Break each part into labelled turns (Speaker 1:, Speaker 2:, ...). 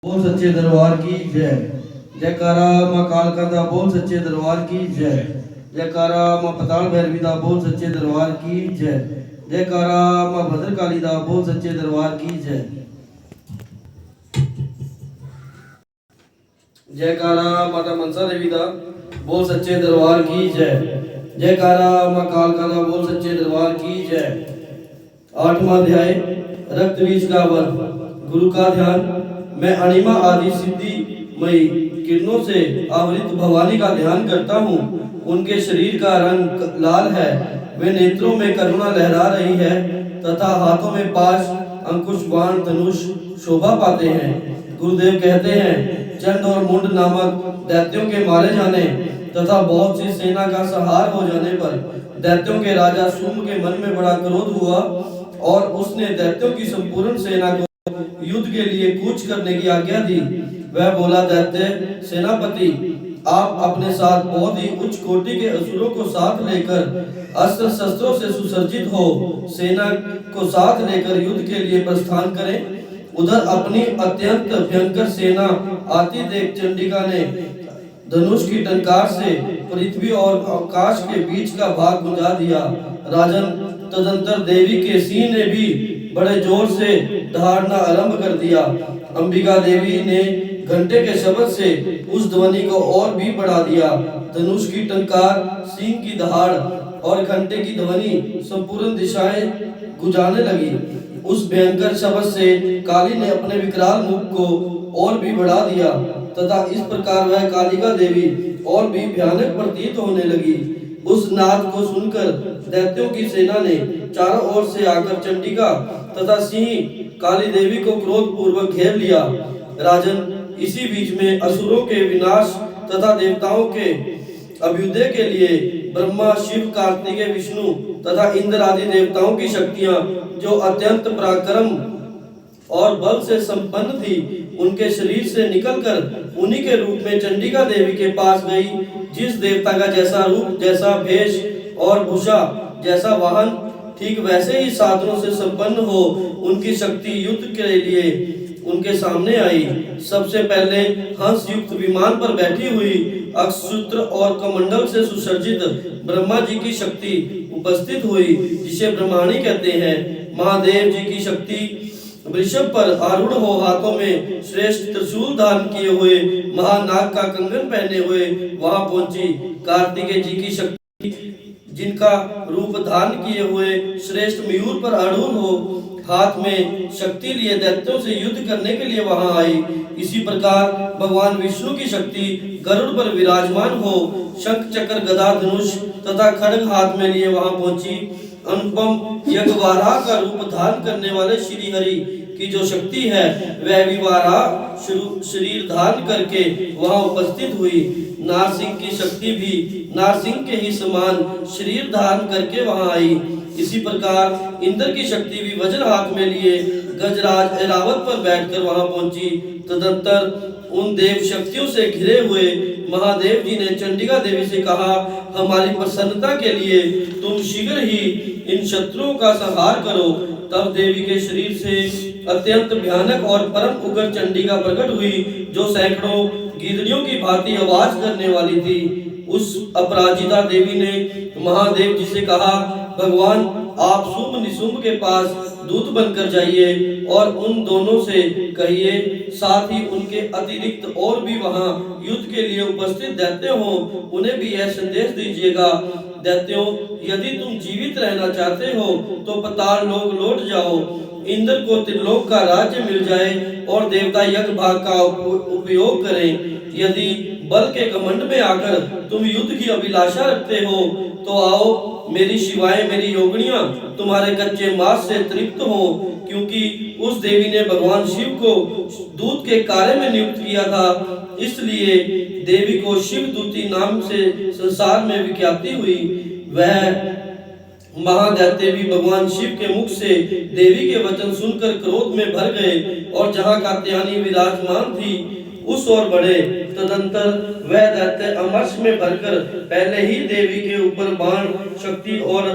Speaker 1: बोल सच्चे दरबार की जय। जयकारा माँ कालका दा बोल सच्चे दरबार की जय। जयकारा माँ पताल भैरवी दा बोल सच्चे दरबार की जय। जयकारा माँ भद्रकाली दा बोल सच्चे दरबार की जय। जयकारा माता मनसा देवी दा बोल सच्चे दरबार की जय। जयकारा माँ कालका दा बोल सच्चे दरबार की जय। 8वां अध्याय रक्त बीज का वर। गुरु का ध्यान। मैं अणिमा आदि सिद्धि मई किरणों से आवृत भवानी का ध्यान करता हूँ। उनके शरीर का रंग लाल है, वे नेत्रों में करुणा लहरा रही है तथा हाथों में पाश अंकुश बाण धनुष शोभा पाते हैं। गुरुदेव कहते हैं, चंड और मुंड नामक दैत्यों के मारे जाने तथा बहुत सी सेना का संहार हो जाने पर दैत्यों के राजा शुंभ के मन में बड़ा क्रोध हुआ और उसने दैत्यों की संपूर्ण सेना को युद्ध के लिए कूच करने की आज्ञा दी। वह बोला, दैत्य सेनापति, आप अपने साथ बहुत ही उच्च कोटि के असुरों को साथ लेकर अस्त्र शस्त्रों से सुसज्जित हो सेना को साथ लेकर युद्ध के लिए प्रस्थान करें। उधर अपनी अत्यंत भयंकर सेना आती देख चंडिका ने धनुष की टंकार से पृथ्वी और आकाश के बीच का भाग गुंजा दिया। राजन, तदंतर देवी के सिंह ने भी बड़े जोर से दहाड़ना आरंभ कर दिया। अंबिका देवी ने घंटे के शब्द से उस ध्वनि को और भी बढ़ा दिया। धनुष की टंकार, सिंह की दहाड़ और घंटे की ध्वनि संपूर्ण दिशाएं गुंजाने लगी। उस भयंकर शब्द से काली ने अपने विकराल मुख को और भी बढ़ा दिया तथा इस प्रकार वह कालिका देवी और भी भयानक प्रतीत होने लगी। उस नाद को सुनकर दैत्यों की सेना ने चारों ओर से आकर चंडिका तथा सिंह काली देवी को क्रोध पूर्वक घेर लिया। राजन, इसी बीच में असुरों के विनाश तथा देवताओं के अभ्युदय के लिए ब्रह्मा, शिव, कार्तिकेय, विष्णु तथा इंद्र आदि देवताओं की शक्तियां जो अत्यंत पराक्रम और बल से संपन्न थी, उनके शरीर से निकलकर उन्हीं के रूप में चंडिका देवी के पास गई। जिस देवता का जैसा रूप, जैसा भेष और भूषा, जैसा वाहन, ठीक वैसे ही साधनों से संपन्न हो उनकी शक्ति युद्ध के लिए उनके सामने आई। सबसे पहले हंस युक्त विमान पर बैठी हुई अक्षसूत्र और कमंडल से सुसज्जित ब्रह्मा जी की शक्ति उपस्थित हुई, जिसे ब्रह्माणी कहते हैं। महादेव जी की शक्ति वृषभ पर आरूढ़ हो हाथों में श्रेष्ठ त्रिशूल धारण किए हुए महानाग का कंगन पहने हुए वहां पहुंची। कार्तिकेय जी की शक्ति जिनका रूप धारण किए हुए श्रेष्ठ मयूर पर आरूढ़ हो हाथ में शक्ति लिए दैत्यों से युद्ध करने के लिए वहां आई। इसी प्रकार भगवान विष्णु की शक्ति गरुड़ पर विराजमान हो शंख चक्र गदा धनुष तथा खड्ग हाथ में लिए वहां पहुंची। अनुपम यज्ञवाराह का रूप धारण करने वाले श्री हरि की जो शक्ति है वह भी वाराह शरीर धारण करके वहां उपस्थित हुई। नारसिंह की शक्ति भी नारसिंह के ही समान शरीर धारण करके वहां आई। इसी प्रकार इंद्र की शक्ति भी वज्र हाथ में लिए गजराज ऐरावत पर बैठकर वहां पहुंची। तदंतर उन देव शक्तियों से घिरे हुए महादेव जी ने चंडिका देवी से कहा, हमारी प्रसन्नता के लिए तुम शीघ्र ही इन शत्रुओं का संहार करो। तब देवी के शरीर से अत्यंत भयानक और परम उग्र चंडिका प्रकट हुई, जो सैकड़ों गीदड़ियों की भांति आवाज करने वाली थी। उस अपराजिता देवी ने महादेव जी से कहा, भगवान, आप शुंभ निशुंभ के पास दूत बनकर जाइए और उन दोनों से कहिए, साथ ही उनके अतिरिक्त और भी वहां युद्ध के लिए उपस्थित दैत्य हो, उन्हें भी यह संदेश दीजिएगा, दैत्यों, यदि तुम जीवित रहना चाहते हो तो पाताल लोक लौट जाओ। इंद्र को त्रिलोक का राज्य मिल जाए और देवता यज्ञ भाग का उपयोग करें। यदि बल के घमंड में आकर तुम युद्ध की अभिलाषा रखते हो तो आओ, मेरी शिवाएं, मेरी योगिनियां तुम्हारे कच्चे मांस से तृप्त हो, क्योंकि उस देवी ने भगवान शिव को दूत के कार्य में नियुक्त किया था, इसलिए देवी को शिव दूती नाम से संसार में विख्याति हुई। वह महादैत्य भी भगवान शिव के मुख से देवी के वचन सुनकर क्रोध में भर गए और जहां कात्यायनी विराजमान थी उस ओर बढ़े। तदंतर वह दैत्य अमर्ष में भरकर पहले ही देवी के ऊपर बाण शक्ति और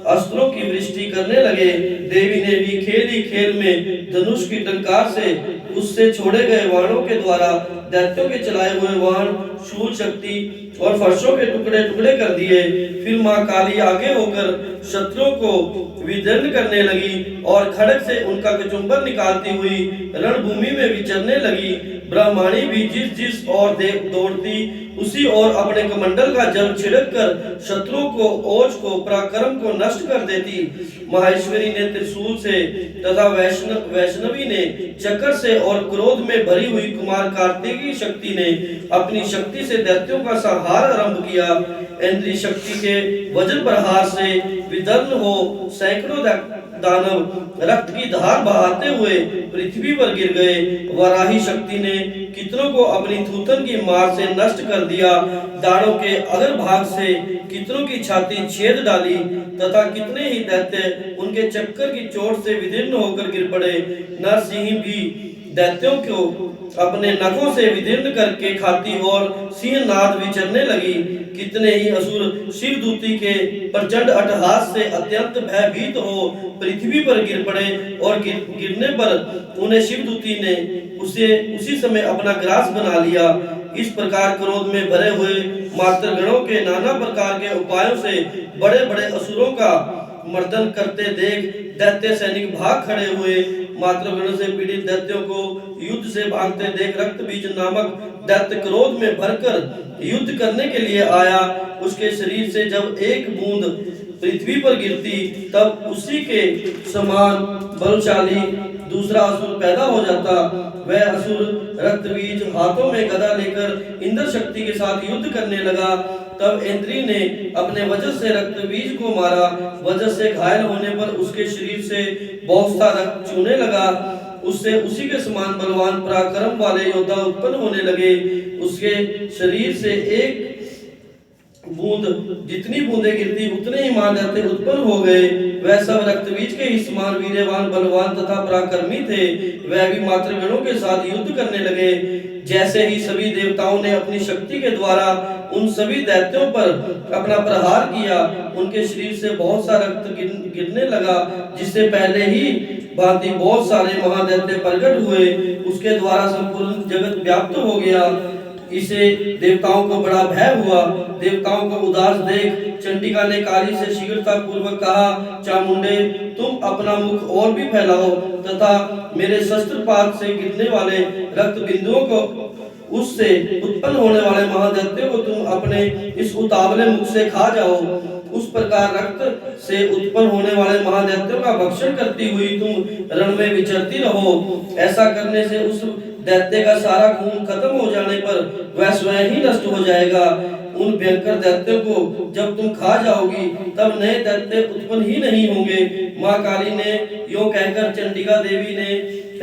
Speaker 1: अस्त्रों की वृष्टि करने लगे। देवी ने भी खेल ही खेल में धनुष की टंकार से उससे छोड़े गए बाणों के द्वारा दैत्यों के चलाए हुए बाण, शूल शक्ति और फर्शों के टुकड़े टुकड़े कर दिए। फिर माँ काली आगे होकर शत्रुओं को विदीर्ण करने लगी और खड़ग से उनका कचुंबर निकालती हुई रणभूमि में विचरने लगी। ब्रह्माणी भी जिस जिस ओर दौड़ती उसी ओर अपने कमंडल का जल छिड़क कर शत्रुओं को, ओज को, पराक्रम को नष्ट कर देती। माहेश्वरी ने त्रिशूल से तथा वैष्णवी ने चक्र से और क्रोध में भरी हुई कुमार कार्तिकी शक्ति ने अपनी शक्ति से दैत्यों का संहार आरंभ किया। इंद्री शक्ति के वज्र प्रहार से विदर्भ हो सैकड़ों दानव रक्त की धार बहाते हुए पृथ्वी पर गिर गए। वराही शक्ति ने कितनों को अपनी थूथन की मार से नष्ट कर दिया। दाढ़ों के अगर भाग से कितनों की छाती छेद डाली तथा कितने ही दैत्य उनके चक्कर की चोट से विदीर्ण होकर गिर पड़े। नरसिंह भी दैत्यों को अपने नखों से विदीर्ण करके खाती और सिंहनाद विचरने लगी। कितने ही असुर शिवदूती के प्रचंड अट्टहास से अत्यंत भयभीत हो पृथ्वी पर गिर पड़े और गिरने पर उन्हें शिवदूती ने उसी समय अपना ग्रास बना लिया। इस प्रकार क्रोध में भरे हुए मातृगणों के नाना प्रकार के उपायों से बड़े बड़े असुरों का मर्दन करते देख दैत्य सैनिक भाग खड़े हुए। मातृगण से पीड़ित दैत्यों को युद्ध से भागते देख रक्तबीज नामक दैत्य क्रोध में भरकर युद्ध करने के लिए आया। उसके शरीर से जब एक बूंद पृथ्वी पर गिरती तब उसी के समान बलशाली दूसरा असुर पैदा हो जाता। वह असुर रक्तबीज हाथों में गदा लेकर इंद्र शक्ति के साथ युद्ध करने लगा। तब इंद्री ने अपने वज्र से रक्तबीज को मारा। वज्र से घायल होने पर उसके शरीर से बहुत सा रक्त चूने लगा। उससे उसी के समान बलवान पराक्रम वाले योद्धा उत्पन्न होने लगे। उसके शरीर से एक बूंद जितनी बूंदें गिरती उतने ही महादैत्य उत्पन्न हो गए। वह सब रक्तबीज के ही समान वीरवान, बलवान तथा पराक्रमी थे। वह भी मातृगणों के साथ युद्ध करने लगे। जैसे ही सभी देवताओं ने अपनी शक्ति के द्वारा उन सभी दैत्यों पर अपना प्रहार किया, उनके शरीर से बहुत सा रक्त गिरने लगा। जिससे पहले ही भांति बहुत सारे महादैत्य प्रकट हुए, उसके द्वारा संपूर्ण जगत व्याप्त हो गया। इसे देवताओं को बड़ा भय हुआ। देवताओं को उदास देख चंडिका ने काली से शीघ्रता पूर्वक कहा, चामुंडे तुम अपना मुख और भी फैलाओ तथा मेरे शस्त्रपात से गिरने वाले रक्त बिंदुओं को, उससे उत्पन्न होने वाले महादैत्य को तुम अपने इस उतावले मुख से खा जाओ। उस प्रकार रक्त से उत्पन्न होने वाले महादैत्यों का भक्षण करती हुई तुम रण में विचरती रहो। ऐसा करने से उस दैत्य का सारा खून खत्म हो जाने पर वह स्वयं ही नष्ट हो जाएगा। उन भयंकर दैत्यों को जब तुम खा जाओगी तब नए दैत्य उत्पन्न ही नहीं होंगे। माँ काली ने यो कहकर चंडिका देवी ने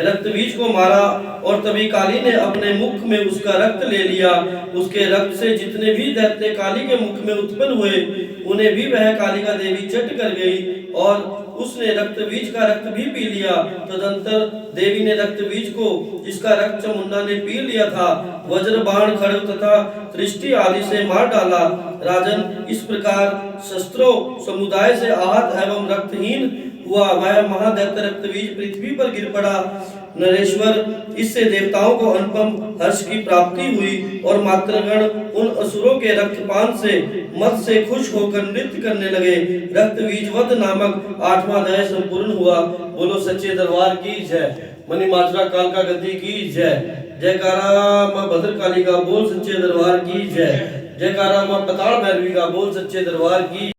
Speaker 1: रक्तबीज को मारा और तभी काली ने अपने मुख में उसका रक्त ले लिया। उसके रक्त से जितने भी दैत्य काली के मुख में उत्पन्न हुए उन्हें भी वह कालिका देवी चट कर गई और उसने रक्तबीज का रक्त भी पी लिया। तदंतर देवी ने रक्तबीज को जिसका रक्त चामुंडा ने पी लिया था वज्र, बाण, खड्ग तथा दृष्टि आदि से मार डाला। राजन, इस प्रकार शस्त्रों समुदाय से आहत एवं रक्तहीन हुआ वह महादैत्य रक्तबीज पृथ्वी पर गिर पड़ा। नरेश्वर, इससे देवताओं को अनुपम हर्ष की प्राप्ति हुई और मातृगण उन असुरों के रक्तपान से मत से खुश होकर नृत्य करने लगे। रक्तबीज वध नामक 8वां अध्याय संपूर्ण हुआ। बोलो सच्चे दरबार की जय। मणि मात्रा कालका गद्दी की जय। जयकारा मां भद्रकाली का बोल सच्चे दरबार की जय। जयकारा मां पताल भैरवी का बोल सच्चे दरबार की।